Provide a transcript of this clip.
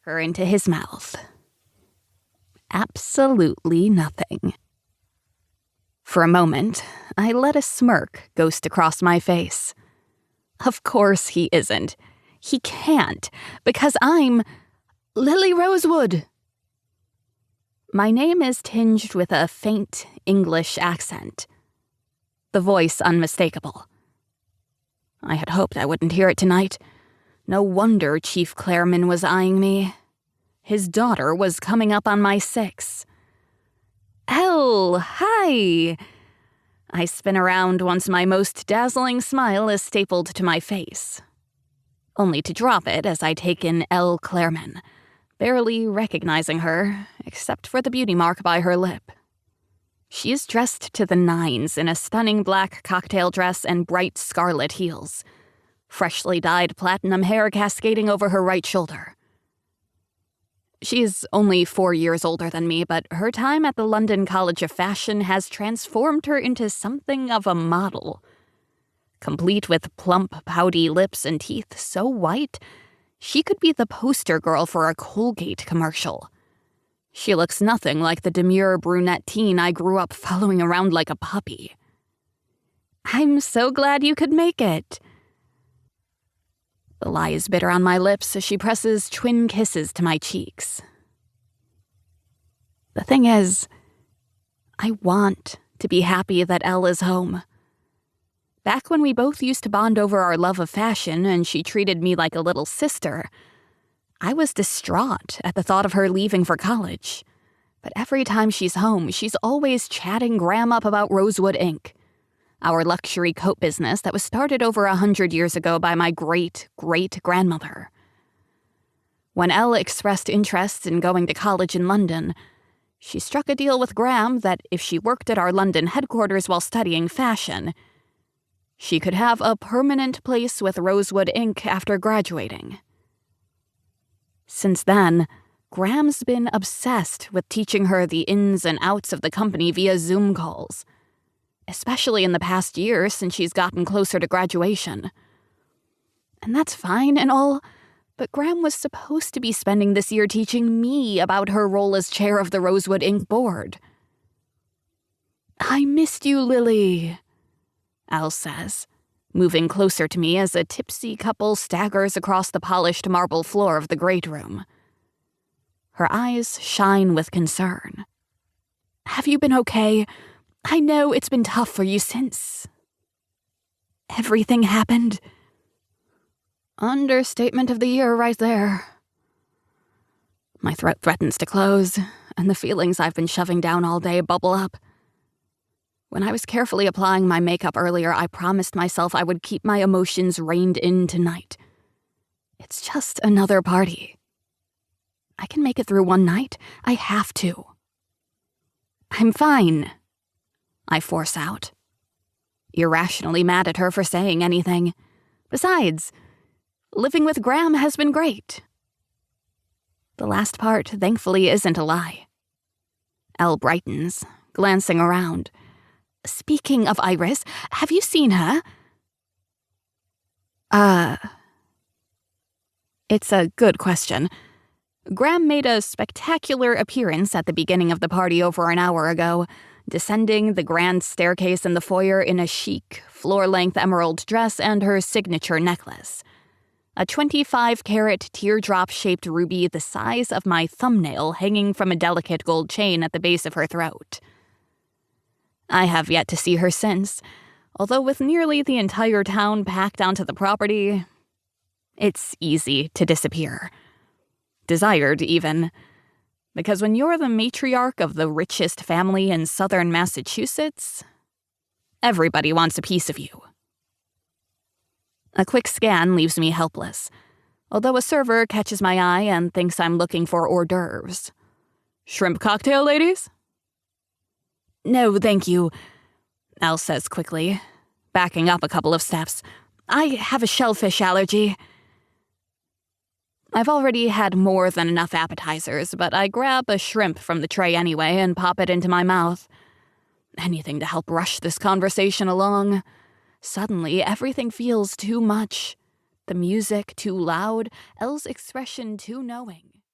her into his mouth. Absolutely nothing. For a moment, I let a smirk ghost across my face. Of course he isn't. He can't, because I'm Lily Rosewood. My name is tinged with a faint English accent. The voice unmistakable. I had hoped I wouldn't hear it tonight. No wonder Chief Clareman was eyeing me. His daughter was coming up on my 6. Elle, hi! I spin around once my most dazzling smile is stapled to my face, only to drop it as I take in Elle Clareman, barely recognizing her, except for the beauty mark by her lip. She is dressed to the nines in a stunning black cocktail dress and bright scarlet heels, freshly dyed platinum hair cascading over her right shoulder. She is only 4 years older than me, but her time at the London College of Fashion has transformed her into something of a model. Complete with plump, pouty lips and teeth so white, she could be the poster girl for a Colgate commercial. She looks nothing like the demure brunette teen I grew up following around like a puppy. I'm so glad you could make it. The lie is bitter on my lips as she presses twin kisses to my cheeks. The thing is, I want to be happy that Elle is home. Back when we both used to bond over our love of fashion and she treated me like a little sister, I was distraught at the thought of her leaving for college. But every time she's home, she's always chatting Gram up about Rosewood Inc., our luxury coat business that was started over 100 years ago by my great-great-grandmother. When Elle expressed interest in going to college in London, she struck a deal with Gram that if she worked at our London headquarters while studying fashion, she could have a permanent place with Rosewood Inc. after graduating. Since then, Gram's been obsessed with teaching her the ins and outs of the company via Zoom calls, especially in the past year since she's gotten closer to graduation. And that's fine and all, but Gram was supposed to be spending this year teaching me about her role as chair of the Rosewood Inc. board. I missed you, Lily, Elle says, moving closer to me as a tipsy couple staggers across the polished marble floor of the great room. Her eyes shine with concern. Have you been okay? I know it's been tough for you since everything happened. Understatement of the year right there. My throat threatens to close, and the feelings I've been shoving down all day bubble up. When I was carefully applying my makeup earlier, I promised myself I would keep my emotions reined in tonight. It's just another party. I can make it through one night. I have to. I'm fine, I force out, irrationally mad at her for saying anything. Besides, living with Gram has been great. The last part, thankfully, isn't a lie. Elle brightens, glancing around. Speaking of Iris, have you seen her? It's a good question. Gram made a spectacular appearance at the beginning of the party over an hour ago, descending the grand staircase in the foyer in a chic, floor-length emerald dress and her signature necklace. A 25-carat teardrop-shaped ruby the size of my thumbnail hanging from a delicate gold chain at the base of her throat. I have yet to see her since, although with nearly the entire town packed onto the property, it's easy to disappear. Desired, even. Because when you're the matriarch of the richest family in southern Massachusetts, everybody wants a piece of you. A quick scan leaves me helpless, although a server catches my eye and thinks I'm looking for hors d'oeuvres. Shrimp cocktail, ladies? No, thank you, Elle says quickly, backing up a couple of steps. I have a shellfish allergy. I've already had more than enough appetizers, but I grab a shrimp from the tray anyway and pop it into my mouth. Anything to help rush this conversation along. Suddenly, everything feels too much. The music too loud, Elle's expression too knowing.